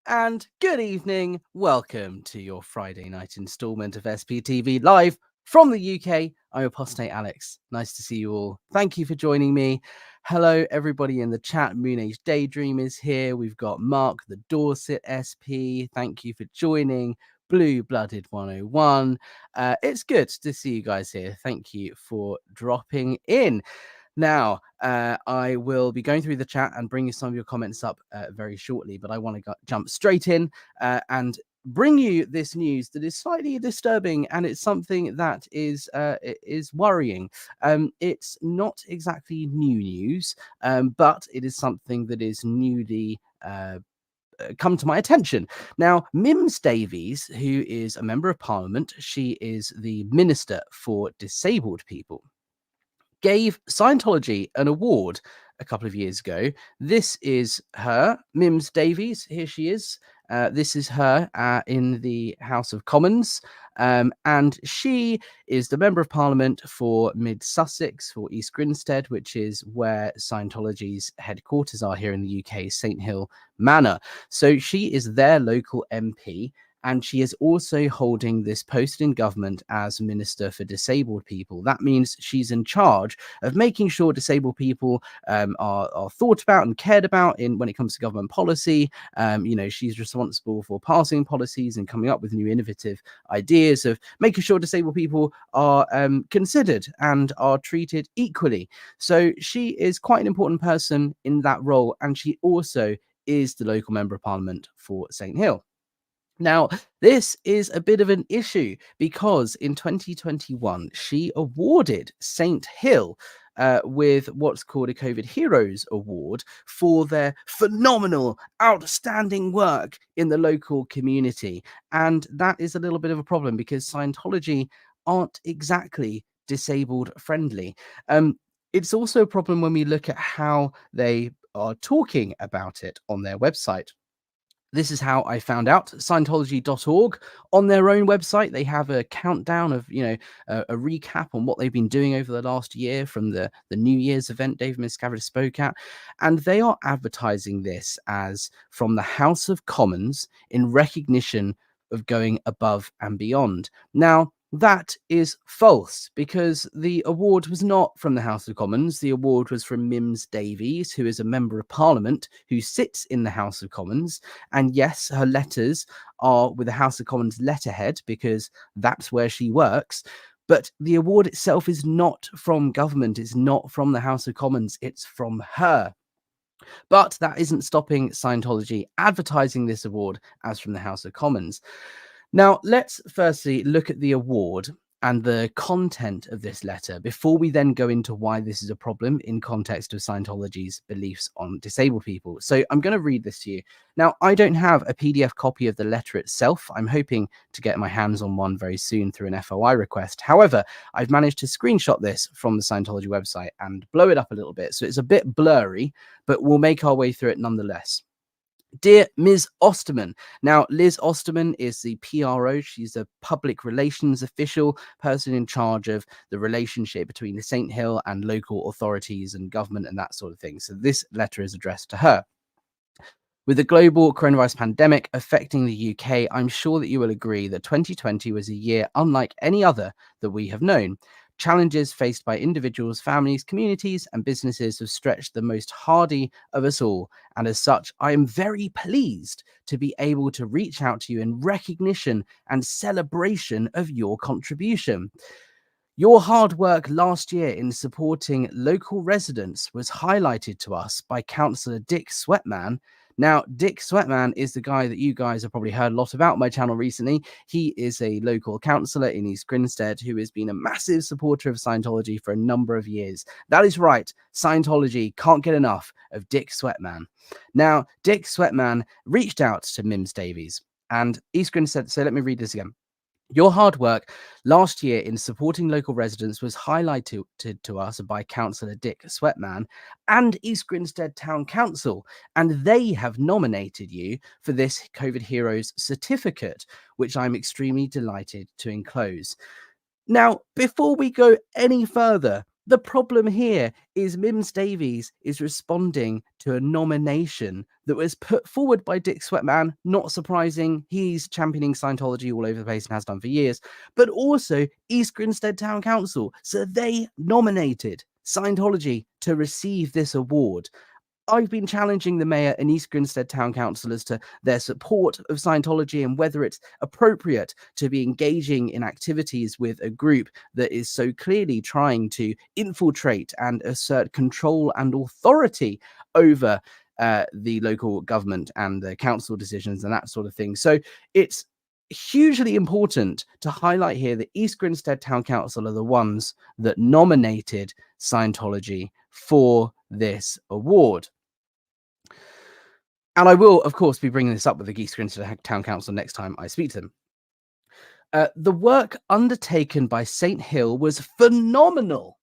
and good evening. Welcome to your Friday night instalment of SPTV live from the UK. I'm Apostate Alex. Nice to see you all. Thank you for joining me. Hello, everybody in the chat. Moon Age Daydream is here. We've got Mark the Dorset SP. Thank you for joining. Blue Blooded 101. It's good to see you guys here. Thank you for dropping in. Now, I will be going through the chat and bringing some of your comments up very shortly, but I want to jump straight in and bring you this news that is slightly disturbing, and it's something that is worrying. It's not exactly new news, but it is something that is newly come to my attention. Now, Mims Davies, who is a member of Parliament, she is the Minister for Disabled People, gave Scientology an award a couple of years ago. This is her, Mims Davies. Here she is. This is her in the House of Commons. And she is the Member of Parliament for Mid Sussex, for East Grinstead, which is where Scientology's headquarters are here in the UK, St Hill Manor. So she is their local MP. And she is also holding this post in government as Minister for Disabled People. That means she's in charge of making sure disabled people are thought about and cared about when it comes to government policy. She's responsible for passing policies and coming up with new innovative ideas of making sure disabled people are considered and are treated equally. So she is quite an important person in that role. And she also is the local Member of Parliament for St Hill. Now, this is a bit of an issue because in 2021, she awarded St Hill with what's called a COVID Heroes Award for their phenomenal, outstanding work in the local community. And that is a little bit of a problem because Scientology aren't exactly disabled friendly. It's also a problem when we look at how they are talking about it on their website. This is how I found out. Scientology.org, on their own website, they have a countdown of, a recap on what they've been doing over the last year from the New Year's event Dave Miscavige spoke at. And they are advertising this as from the House of Commons in recognition of going above and beyond. Now, that is false because the award was not from the House of Commons. The award was from Mims Davies, who is a member of Parliament who sits in the House of Commons. And yes, her letters are with the House of Commons letterhead because that's where she works. But the award itself is not from government. It's not from the House of Commons. It's from her. But that isn't stopping Scientology advertising this award as from the House of Commons. Now, let's firstly look at the award and the content of this letter before we then go into why this is a problem in context of Scientology's beliefs on disabled people. So I'm going to read this to you. Now, I don't have a PDF copy of the letter itself. I'm hoping to get my hands on one very soon through an FOI request. However, I've managed to screenshot this from the Scientology website and blow it up a little bit. So it's a bit blurry, but we'll make our way through it nonetheless. Dear Ms. Osterman. Now, Liz Osterman is the PRO. She's a public relations official, person in charge of the relationship between the St Hill and local authorities and government and that sort of thing. So this letter is addressed to her. With the global coronavirus pandemic affecting the UK, I'm sure that you will agree that 2020 was a year unlike any other that we have known. Challenges faced by individuals, families, communities, and businesses have stretched the most hardy of us all. And as such, I am very pleased to be able to reach out to you in recognition and celebration of your contribution. Your hard work last year in supporting local residents was highlighted to us by Councillor Dick Sweatman. Now, Dick Sweatman is the guy that you guys have probably heard a lot about on my channel recently. He is a local councillor in East Grinstead who has been a massive supporter of Scientology for a number of years. That is right. Scientology can't get enough of Dick Sweatman. Now, Dick Sweatman reached out to Mims Davies and East Grinstead. So let me read this again. Your hard work last year in supporting local residents was highlighted to us by Councillor Dick Sweatman and East Grinstead Town Council, and they have nominated you for this COVID Heroes certificate, which I'm extremely delighted to enclose. Now, before we go any further, The problem here is Mims Davies is responding to a nomination that was put forward by Dick Sweatman. Not surprising, he's championing Scientology all over the place and has done for years, but also East Grinstead Town Council. So they nominated Scientology to receive this award. I've been challenging the mayor and East Grinstead Town Council as to their support of Scientology and whether it's appropriate to be engaging in activities with a group that is so clearly trying to infiltrate and assert control and authority over the local government and the council decisions and that sort of thing. So it's hugely important to highlight here that East Grinstead Town Council are the ones that nominated Scientology for this award. And I will, of course, be bringing this up with the East Grinstead Town Council next time I speak to them. The work undertaken by St. Hill was phenomenal.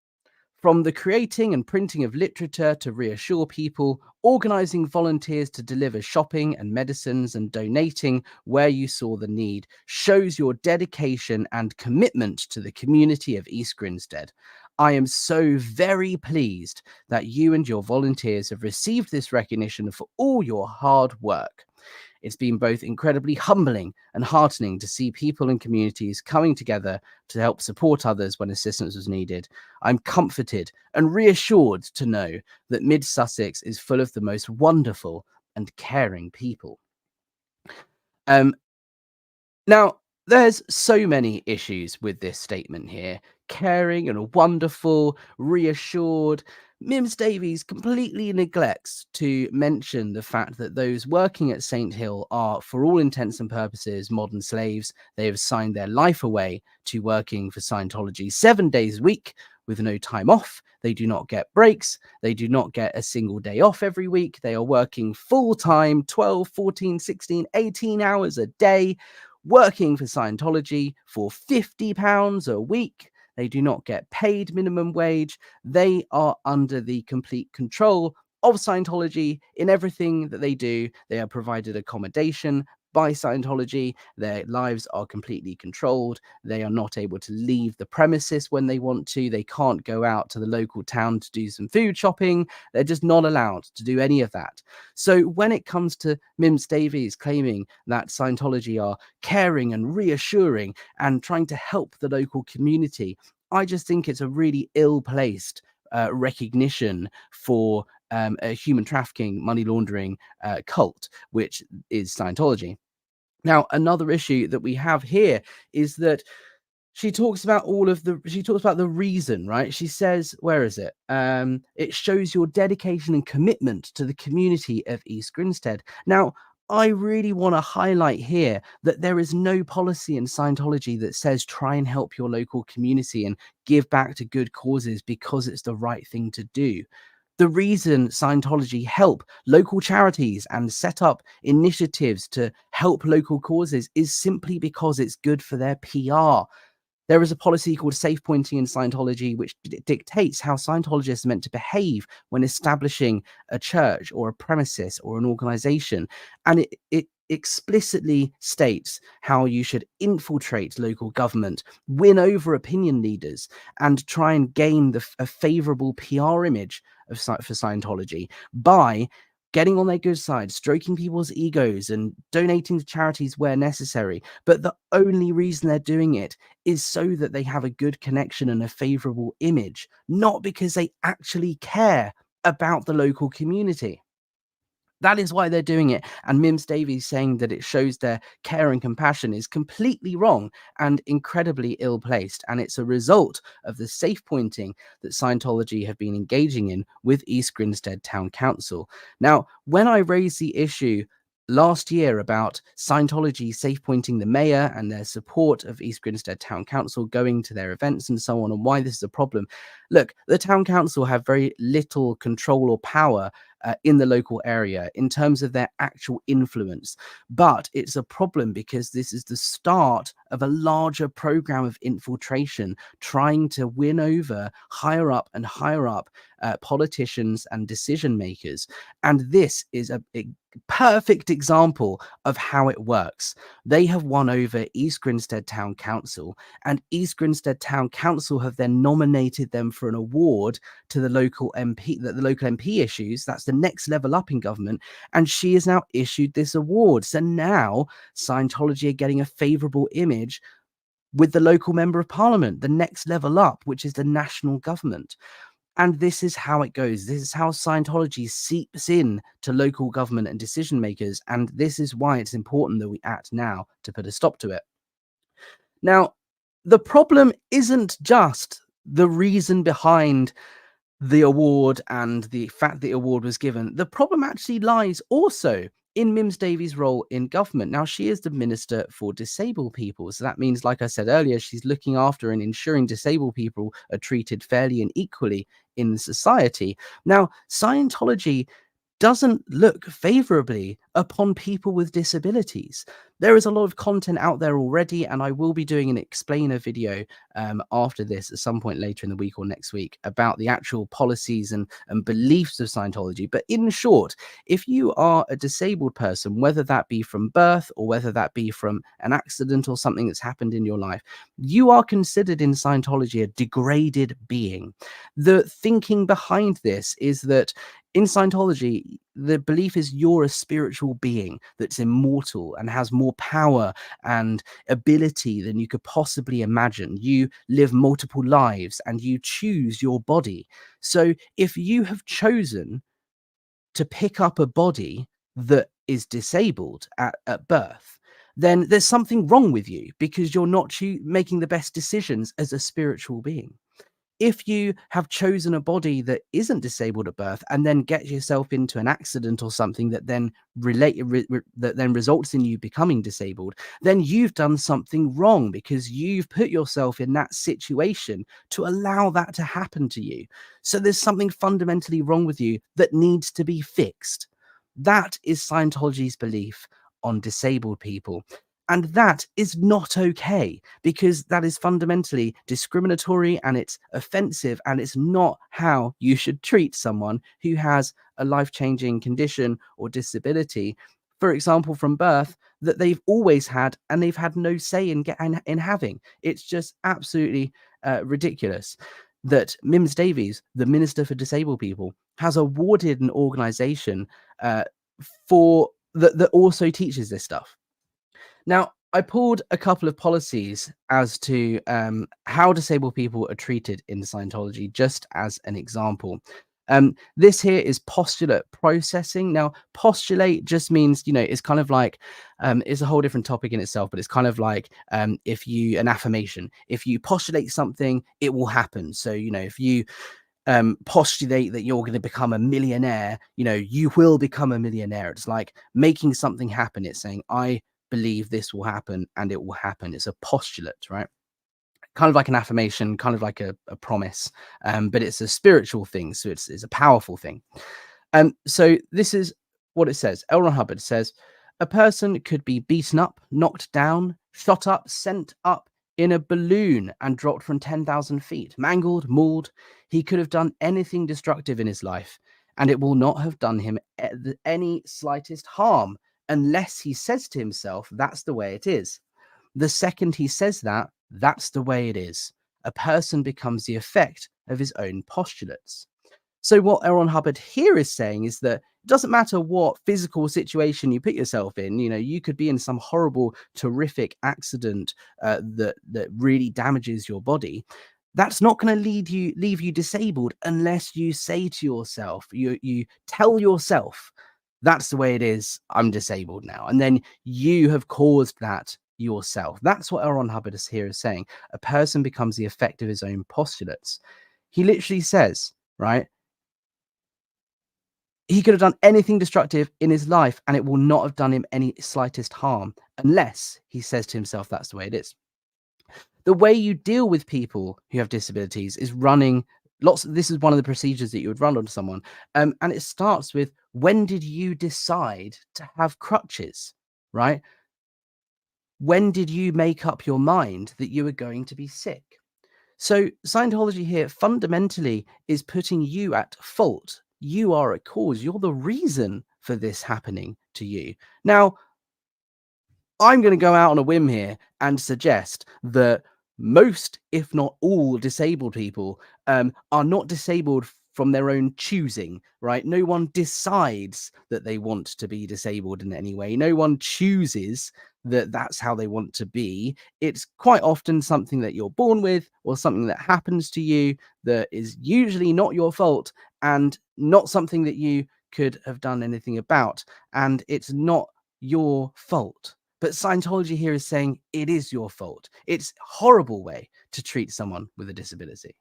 From the creating and printing of literature to reassure people, organising volunteers to deliver shopping and medicines, and donating where you saw the need, shows your dedication and commitment to the community of East Grinstead. I am so very pleased that you and your volunteers have received this recognition for all your hard work. It's been both incredibly humbling and heartening to see people and communities coming together to help support others when assistance was needed. I'm comforted and reassured to know that Mid Sussex is full of the most wonderful and caring people. Now, there's so many issues with this statement here. Caring and wonderful, reassured. Mims Davies completely neglects to mention the fact that those working at St. Hill are, for all intents and purposes, modern slaves. They have signed their life away to working for Scientology 7 days a week with no time off. They do not get breaks. They do not get a single day off every week. They are working full time, 12, 14, 16, 18 hours a day, working for Scientology for £50 a week. They do not get paid minimum wage. They are under the complete control of Scientology in everything that they do. They are provided accommodation by Scientology. Their lives are completely controlled. They are not able to leave the premises when they want to. They can't go out to the local town to do some food shopping. They're just not allowed to do any of that. So when it comes to Mims Davies claiming that Scientology are caring and reassuring and trying to help the local community, I just think it's a really ill-placed recognition for a human trafficking, money laundering cult, which is Scientology. Now, another issue that we have here is that she talks about the reason, right? She says, where is it? It shows your dedication and commitment to the community of East Grinstead. Now, I really want to highlight here that there is no policy in Scientology that says try and help your local community and give back to good causes because it's the right thing to do. The reason Scientology help local charities and set up initiatives to help local causes is simply because it's good for their PR. There is a policy called safe pointing in Scientology, which dictates how Scientologists are meant to behave when establishing a church or a premises or an organization. And it explicitly states how you should infiltrate local government, win over opinion leaders, and try and gain a favorable PR image for Scientology by getting on their good side, stroking people's egos and donating to charities where necessary. But the only reason they're doing it is so that they have a good connection and a favorable image, not because they actually care about the local community. That is why they're doing it. And Mims Davies saying that it shows their care and compassion is completely wrong and incredibly ill-placed. And it's a result of the safe pointing that Scientology have been engaging in with East Grinstead Town Council. Now, when I raised the issue last year about Scientology safe pointing the mayor and their support of East Grinstead Town Council going to their events and so on, and why this is a problem. Look, the town council have very little control or power in the local area in terms of their actual influence. But it's a problem because this is the start of a larger program of infiltration, trying to win over higher up and higher up politicians and decision makers. And this is a perfect example of how it works. They have won over East Grinstead Town Council, and East Grinstead Town Council have then nominated them for an award to the local MP that the local MP issues. That's the next level up in government, and she has now issued this award. So now Scientology are getting a favorable image with the local member of parliament, the next level up, which is the national government. And this is how it goes. This is how Scientology seeps in to local government and decision makers. And this is why it's important that we act now to put a stop to it. Now, the problem isn't just the reason behind the award and the fact the award was given. The problem actually lies also in Mims Davies' role in government. Now, she is the Minister for Disabled People. So that means, like I said earlier, she's looking after and ensuring disabled people are treated fairly and equally in society. Now, Scientology doesn't look favorably upon people with disabilities. There is a lot of content out there already, and I will be doing an explainer video after this at some point later in the week or next week about the actual policies and beliefs of Scientology. But in short, if you are a disabled person, whether that be from birth or whether that be from an accident or something that's happened in your life, you are considered in Scientology a degraded being. The thinking behind this is that in Scientology, the belief is you're a spiritual being that's immortal and has more power and ability than you could possibly imagine. You live multiple lives and you choose your body. So if you have chosen to pick up a body that is disabled at birth, then there's something wrong with you because you're not making the best decisions as a spiritual being. If you have chosen a body that isn't disabled at birth and then get yourself into an accident or something that then results in you becoming disabled, then you've done something wrong because you've put yourself in that situation to allow that to happen to you. So there's something fundamentally wrong with you that needs to be fixed. That is Scientology's belief on disabled people. And that is not okay because that is fundamentally discriminatory and it's offensive and it's not how you should treat someone who has a life-changing condition or disability, for example, from birth, that they've always had and they've had no say in having. It's just absolutely ridiculous that Mims Davies, the Minister for Disabled People, has awarded an organization for that also teaches this stuff. Now, I pulled a couple of policies as to how disabled people are treated in Scientology, just as an example. This here is postulate processing. Now, postulate just means, it's kind of like, it's a whole different topic in itself, but it's kind of like an affirmation. If you postulate something, it will happen. So, if you postulate that you're going to become a millionaire, you will become a millionaire. It's like making something happen. It's saying, I believe this will happen and it will happen. It's a postulate, right? Kind of like an affirmation, kind of like a promise, but it's a spiritual thing. So it's a powerful thing. So this is what it says. L. Ron Hubbard says, a person could be beaten up, knocked down, shot up, sent up in a balloon and dropped from 10,000 feet, mangled, mauled. He could have done anything destructive in his life, and it will not have done him any slightest harm unless he says to himself, that's the way it is. The second he says that, that's the way it is. A person becomes the effect of his own postulates. So what L. Ron Hubbard here is saying is that it doesn't matter what physical situation you put yourself in. You could be in some horrible, terrific accident that really damages your body. That's not going to leave you disabled unless you say to yourself, you tell yourself, that's the way it is. I'm disabled now. And then you have caused that yourself. That's what L. Ron Hubbard is here is saying. A person becomes the effect of his own postulates. He literally says, right? He could have done anything destructive in his life and it will not have done him any slightest harm unless he says to himself, that's the way it is. The way you deal with people who have disabilities is running this is one of the procedures that you would run on someone. And it starts with, when did you decide to have crutches, right? When did you make up your mind that you were going to be sick? So Scientology here fundamentally is putting you at fault. You are at cause. You're the reason for this happening to you. Now, I'm going to go out on a whim here and suggest that most, if not all, disabled people are not disabled from their own choosing, right? No one decides that they want to be disabled in any way. No one chooses that that's how they want to be. It's quite often something that you're born with, or something that happens to you that is usually not your fault and not something that you could have done anything about. And it's not your fault. But Scientology here is saying it is your fault. It's a horrible way to treat someone with a disability.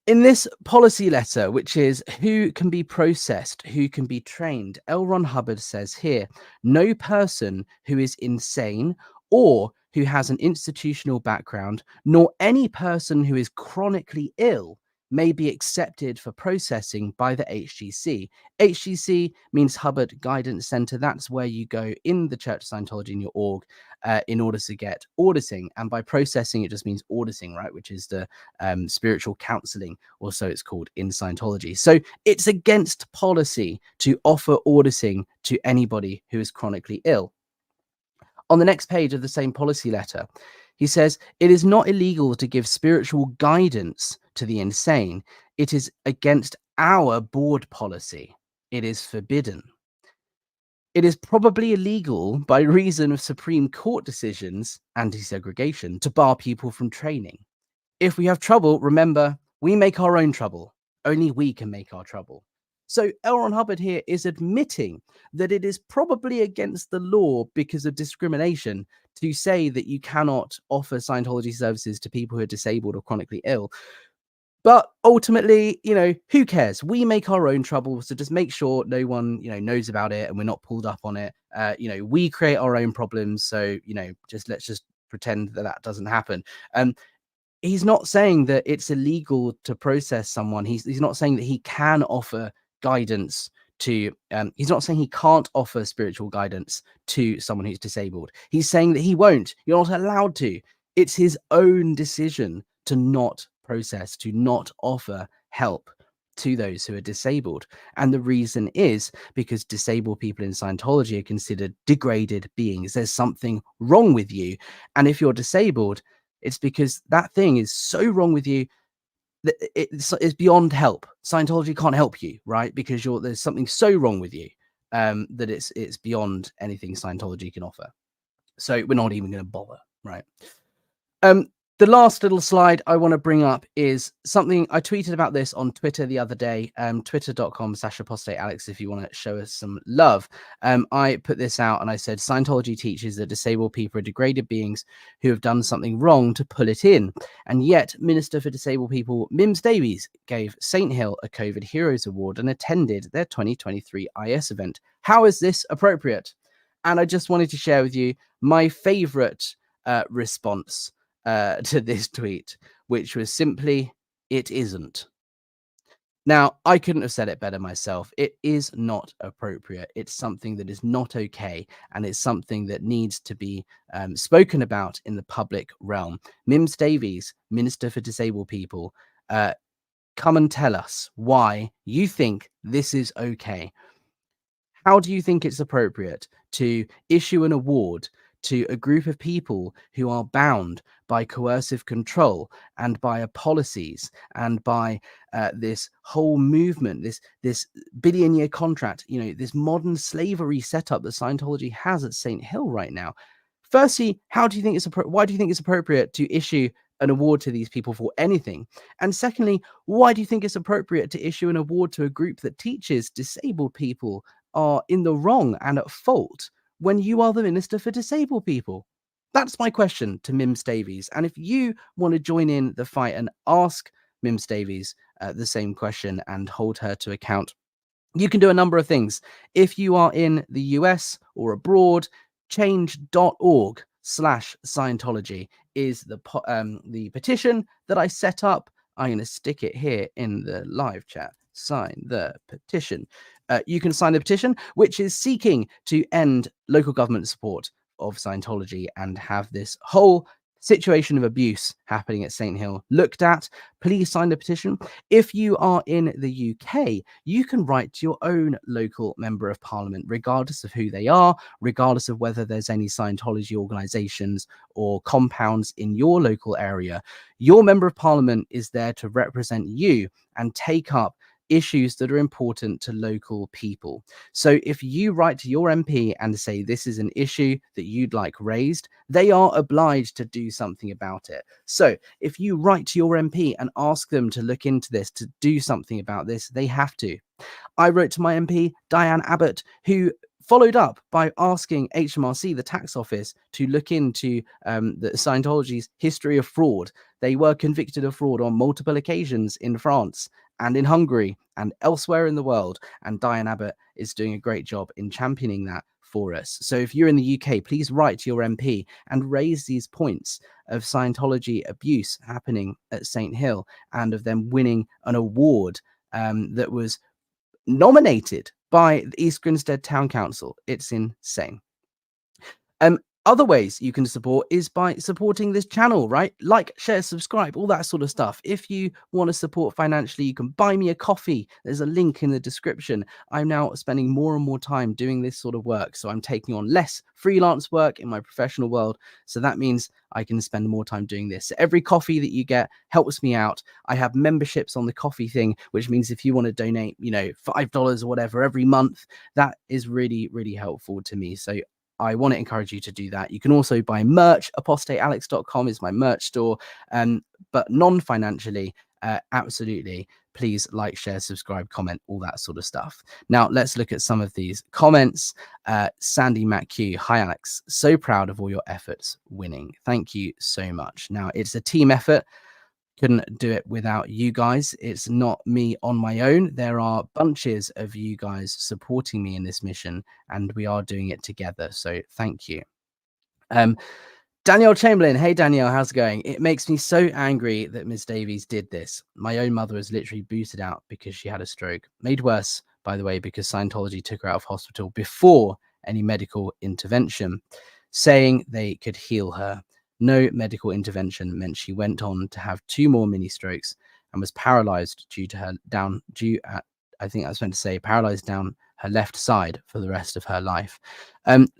In this policy letter, which is who can be processed, who can be trained, L. Ron Hubbard says here, no person who is insane or who has an institutional background, nor any person who is chronically ill, may be accepted for processing by the HGC. HGC means Hubbard Guidance Center. That's where you go in the Church of Scientology in your org in order to get auditing. And by processing, it just means auditing, right? Which is the spiritual counseling, or so it's called in Scientology. So it's against policy to offer auditing to anybody who is chronically ill. On the next page of the same policy letter, he says, it is not illegal to give spiritual guidance to the insane. It is against our board policy. It is forbidden. It is probably illegal by reason of Supreme Court decisions, anti-segregation, to bar people from training. If we have trouble, remember, we make our own trouble. Only we can make our trouble. So L. Ron Hubbard here is admitting that it is probably against the law because of discrimination to say that you cannot offer Scientology services to people who are disabled or chronically ill. But ultimately, who cares? We make our own trouble. So just make sure no one, knows about it and we're not pulled up on it. We create our own problems. So, let's just pretend that that doesn't happen. He's not saying that it's illegal to process someone. He's not saying that he can offer guidance to, he's not saying he can't offer spiritual guidance to someone who's disabled. He's saying that he won't. You're not allowed to. It's his own decision to not process, to not offer help to those who are disabled. And the reason is because disabled people in Scientology are considered degraded beings. There's something wrong with you. And if you're disabled, it's because that thing is so wrong with you that it's beyond help. Scientology can't help you, right? Because there's something so wrong with you that it's beyond anything Scientology can offer. So we're not even going to bother, right? The last little slide I want to bring up is something I tweeted about this on Twitter the other day, twitter.com/apostatealex if you want to show us some love. I put this out and I said, Scientology teaches that disabled people are degraded beings who have done something wrong to pull it in. And yet, Minister for Disabled People Mims Davies gave St. Hill a COVID Heroes Award and attended their 2023 IS event. How is this appropriate? And I just wanted to share with you my favorite response to this tweet, which was simply, it isn't. Now, I couldn't have said it better myself. It is not appropriate. It's something that is not okay, and it's something that needs to be spoken about in the public realm. Mims Davies, Minister for Disabled People, come and tell us why you think this is okay. How do you think it's appropriate to issue an award to a group of people who are bound by coercive control and by policies and by this whole movement, this billion-year contract, this modern slavery setup that Scientology has at St. Hill right now? Firstly, why do you think it's appropriate to issue an award to these people for anything? And secondly, why do you think it's appropriate to issue an award to a group that teaches disabled people are in the wrong and at fault when you are the Minister for Disabled People? That's my question to Mims Davies. And if you want to join in the fight and ask Mims Davies the same question and hold her to account, you can do a number of things. If you are in the US or abroad, change.org/Scientology is the petition that I set up I'm going to stick it here in the live chat. Sign the petition. You can sign the petition, which is seeking to end local government support of Scientology and have this whole situation of abuse happening at St. Hill looked at. Please sign the petition. If you are in the UK, you can write to your own local member of parliament, regardless of who they are, regardless of whether there's any Scientology organizations or compounds in your local area. Your member of parliament is there to represent you and take up issues that are important to local people. So if you write to your MP and say this is an issue that you'd like raised, they are obliged to do something about it. So if you write to your MP and ask them to look into this, to do something about this, they have to. I wrote to my MP, Diane Abbott, who followed up by asking HMRC, the tax office, to look into the Scientology's history of fraud. They were convicted of fraud on multiple occasions in France and in Hungary and elsewhere in the world. And Diane Abbott is doing a great job in championing that for us. So if you're in the UK, please write to your MP and raise these points of Scientology abuse happening at St. Hill and of them winning an award that was nominated by the East Grinstead Town Council. It's insane. Other ways you can support is by supporting this channel, right? Like, share, subscribe, all that sort of stuff. If you want to support financially, you can buy me a coffee. There's a link in the description. I'm now spending more and more time doing this sort of work. So I'm taking on less freelance work in my professional world. So that means I can spend more time doing this. So every coffee that you get helps me out. I have memberships on the coffee thing, which means if you want to donate, $5 or whatever every month, that is really, really helpful to me. So I want to encourage you to do that. You can also buy merch. ApostateAlex.com is my merch store, but non-financially, absolutely. Please like, share, subscribe, comment, all that sort of stuff. Now, let's look at some of these comments. Sandy McHugh, hi, Alex. So proud of all your efforts winning. Thank you so much. Now, it's a team effort. Couldn't do it without you guys. It's not me on my own. There are bunches of you guys supporting me in this mission, and we are doing it together. So thank you. Danielle Chamberlain. Hey, Danielle, how's it going? It makes me so angry that Ms. Davies did this. My own mother was literally booted out because she had a stroke. Made worse, by the way, because Scientology took her out of hospital before any medical intervention, saying they could heal her. No medical intervention meant she went on to have 2 more mini strokes and was paralyzed paralyzed down her left side for the rest of her life.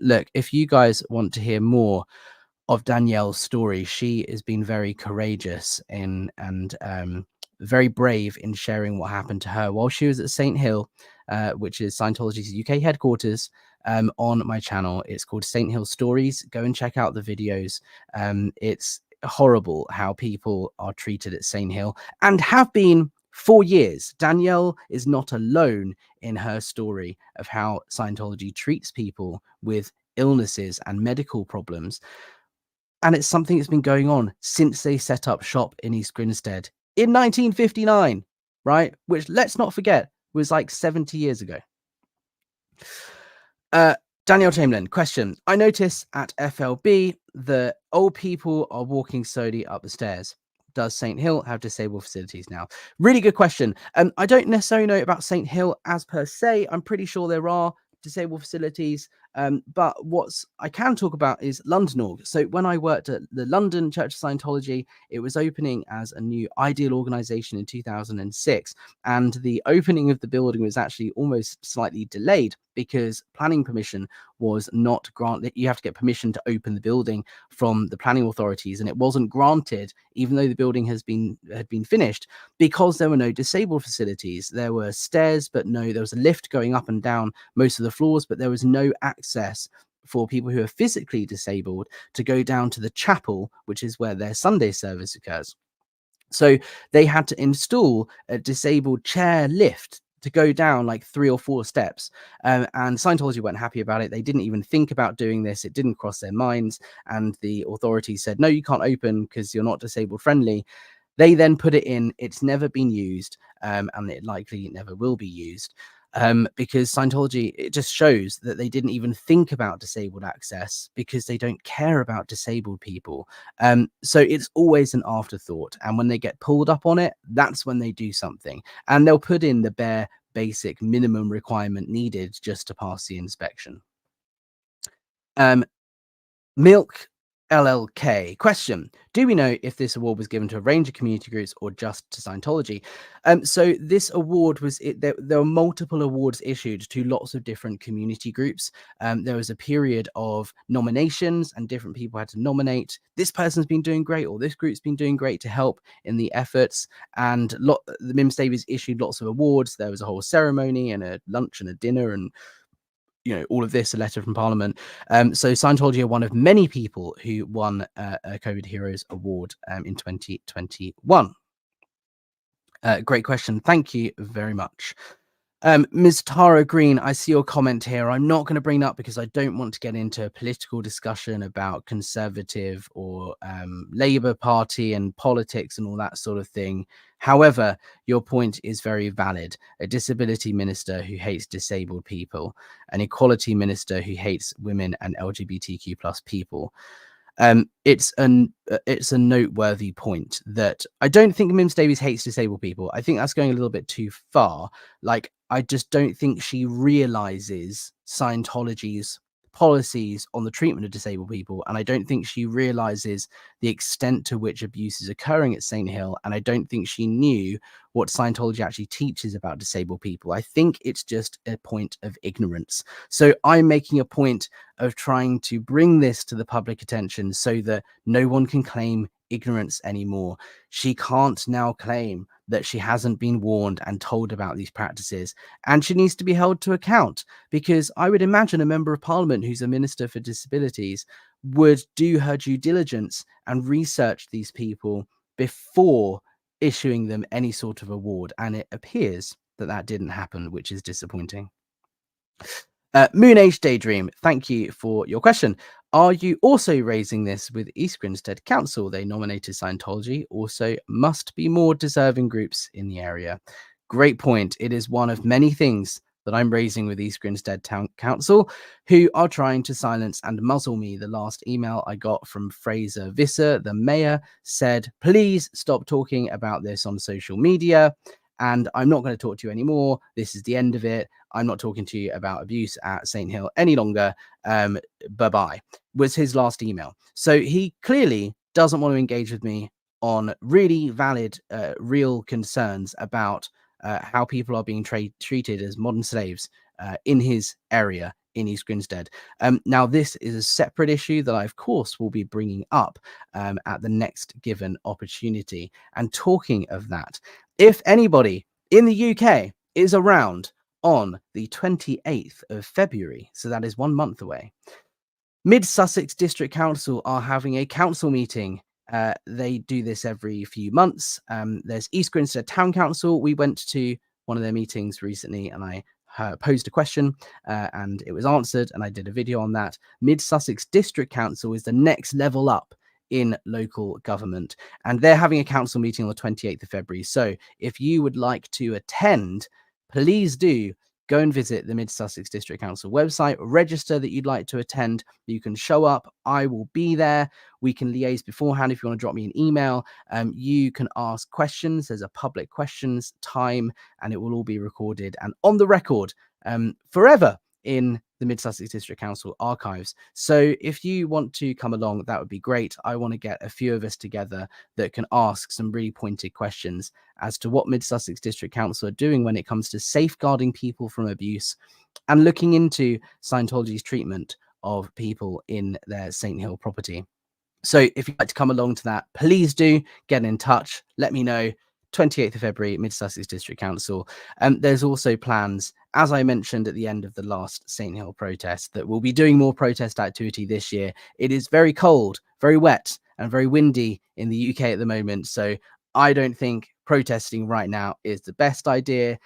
Look, if you guys want to hear more of Danielle's story, she has been very courageous and very brave in sharing what happened to her while she was at St. Hill, which is Scientology's UK headquarters. On my channel, it's called St. Hill Stories. Go and check out the videos. It's horrible how people are treated at St. Hill and have been for years. Danielle is not alone in her story of how Scientology treats people with illnesses and medical problems. And it's something that's been going on since they set up shop in East Grinstead in 1959, right? Which, let's not forget, was like 70 years ago. Danielle Chamberlain, question. I notice at FLB the old people are walking slowly up the stairs. Does St. Hill have disabled facilities now? Really good question. I don't necessarily know about St. Hill as per se. I'm pretty sure there are disabled facilities. But what I can talk about is London Org. So when I worked at the London Church of Scientology, it was opening as a new ideal organization in 2006. And the opening of the building was actually almost slightly delayed because planning permission was not granted. You have to get permission to open the building from the planning authorities, and it wasn't granted, even though the building had been finished, because there were no disabled facilities. There were stairs, but there was a lift going up and down most of the floors, but there was no access for people who are physically disabled to go down to the chapel, which is where their Sunday service occurs. So they had to install a disabled chair lift to go down like 3 or 4 steps. And Scientology weren't happy about it. They didn't even think about doing this. It didn't cross their minds. And the authorities said, no, you can't open because you're not disabled friendly. They then put it in. It's never been used, and it likely never will be used. because Scientology, it just shows that they didn't even think about disabled access because they don't care about disabled people. So it's always an afterthought. And when they get pulled up on it, that's when they do something. And they'll put in the bare basic minimum requirement needed just to pass the inspection. Milk LLK question: do we know if this award was given to a range of community groups or just to Scientology? So this award was there were multiple awards issued to lots of different community groups. There was a period of nominations and different people had to nominate, this person's been doing great or this group's been doing great, to help in the efforts. And the Mims Davies issued lots of awards. There was a whole ceremony and a lunch and a dinner and all of this, a letter from Parliament. So Scientology are one of many people who won a COVID Heroes Award in 2021. Great question. Thank you very much. Ms. Tara Green, I see your comment here. I'm not going to bring it up because I don't want to get into a political discussion about Conservative or Labour Party and politics and all that sort of thing. However, your point is very valid. A disability minister who hates disabled people, an equality minister who hates women and LGBTQ plus people. It's a noteworthy point that I don't think Mims Davies hates disabled people. I think that's going a little bit too far. Like, I just don't think she realizes Scientology's policies on the treatment of disabled people, and I don't think she realizes the extent to which abuse is occurring at St. Hill, and I don't think she knew what Scientology actually teaches about disabled people. I think it's just a point of ignorance. So I'm making a point of trying to bring this to the public attention so that no one can claim ignorance anymore. She can't now claim that she hasn't been warned and told about these practices, and she needs to be held to account, because I would imagine a member of parliament who's a minister for disabilities would do her due diligence and research these people before issuing them any sort of award, and it appears that that didn't happen, which is disappointing. Moon Age Daydream, thank you for your question. Are you also raising this with East Grinstead Council? They nominated Scientology. Also, must be more deserving groups in the area. Great point. It is one of many things that I'm raising with East Grinstead Town Council, who are trying to silence and muzzle me. The last email I got from Fraser Visser, the mayor, said, please stop talking about this on social media, and I'm not going to talk to you anymore. This is the end of it. I'm not talking to you about abuse at St. Hill any longer. Bye-bye, was his last email. So he clearly doesn't want to engage with me on really valid, real concerns about how people are being treated as modern slaves in his area in East Grinstead. Now, this is a separate issue that I, of course, will be bringing up at the next given opportunity. And talking of that, if anybody in the UK is around on the 28th of February, so that is 1 month away, Mid Sussex District Council are having a council meeting. They do this every few months. There's East Grinstead Town Council. We went to one of their meetings recently, and I posed a question and it was answered, and I did a video on that. Mid Sussex District Council is the next level up in local government, and they're having a council meeting on the 28th of February. So if you would like to attend, please do go and visit the Mid Sussex District Council website, register that you'd like to attend. You can show up. I will be there. We can liaise beforehand if you want to drop me an email. You can ask questions. There's a public questions time, and it will all be recorded and on the record forever in the Mid Sussex District Council archives. So if you want to come along, that would be great. I want to get a few of us together that can ask some really pointed questions as to what Mid Sussex District Council are doing when it comes to safeguarding people from abuse and looking into Scientology's treatment of people in their St. Hill property. So if you'd like to come along to that, please do get in touch. Let me know. 28th of February, Mid Sussex District Council. There's also plans, as I mentioned at the end of the last St. Hill protest, that we'll be doing more protest activity this year. It is very cold, very wet, and very windy in the UK at the moment. So I don't think protesting right now is the best idea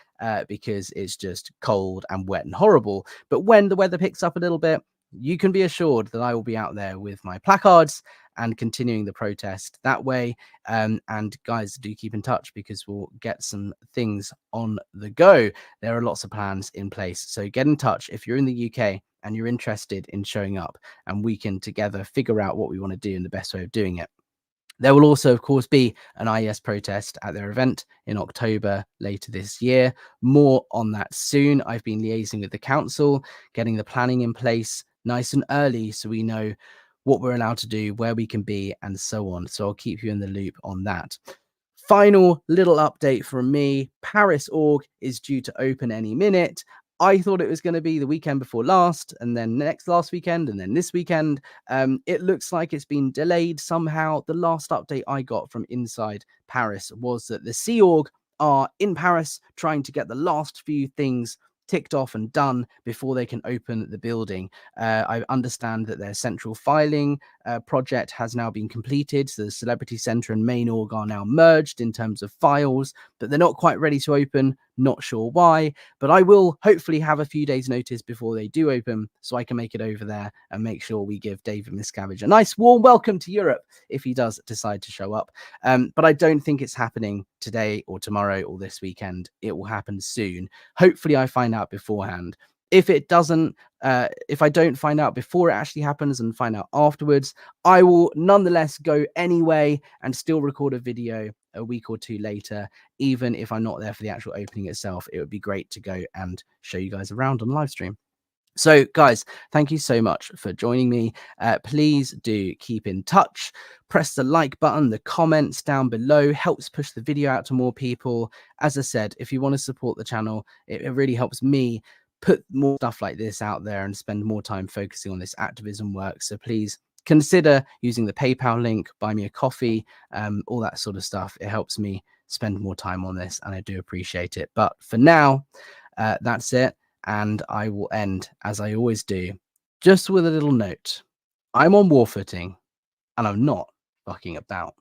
because it's just cold and wet and horrible. But when the weather picks up a little bit, you can be assured that I will be out there with my placards and continuing the protest that way. And guys, do keep in touch because we'll get some things on the go. There are lots of plans in place. So get in touch if you're in the UK and you're interested in showing up, and we can together figure out what we want to do and the best way of doing it. There will also, of course, be an IES protest at their event in October later this year. More on that soon. I've been liaising with the council, getting the planning in place nice and early so we know what we're allowed to do, where we can be, and so on. So I'll keep you in the loop on that. Final little update from me. Paris Org is due to open any minute. I thought it was going to be the weekend before last, and then last weekend, and then this weekend. It looks like it's been delayed somehow. The last update I got from inside Paris was that the Sea Org are in Paris trying to get the last few things ticked off and done before they can open the building. I understand that their central filing project has now been completed. So the Celebrity Centre and Main Org are now merged in terms of files, but they're not quite ready to open. Not sure why, but I will hopefully have a few days notice before they do open so I can make it over there and make sure we give David Miscavige a nice warm welcome to Europe if he does decide to show up. But I don't think it's happening today or tomorrow or this weekend. It will happen soon. Hopefully I find out beforehand. If it doesn't, if I don't find out before it actually happens and find out afterwards, I will nonetheless go anyway and still record a video a week or two later. Even if I'm not there for the actual opening itself, it would be great to go and show you guys around on live stream. So guys, thank you so much for joining me. Please do keep in touch. Press the like button, the comments down below helps push the video out to more people. As I said, if you want to support the channel, it really helps me put more stuff like this out there and spend more time focusing on this activism work. So please consider using the PayPal link, buy me a coffee, all that sort of stuff. It helps me spend more time on this and I do appreciate it. But for now, that's it. And I will end, as I always do, just with a little note. I'm on war footing and I'm not fucking about.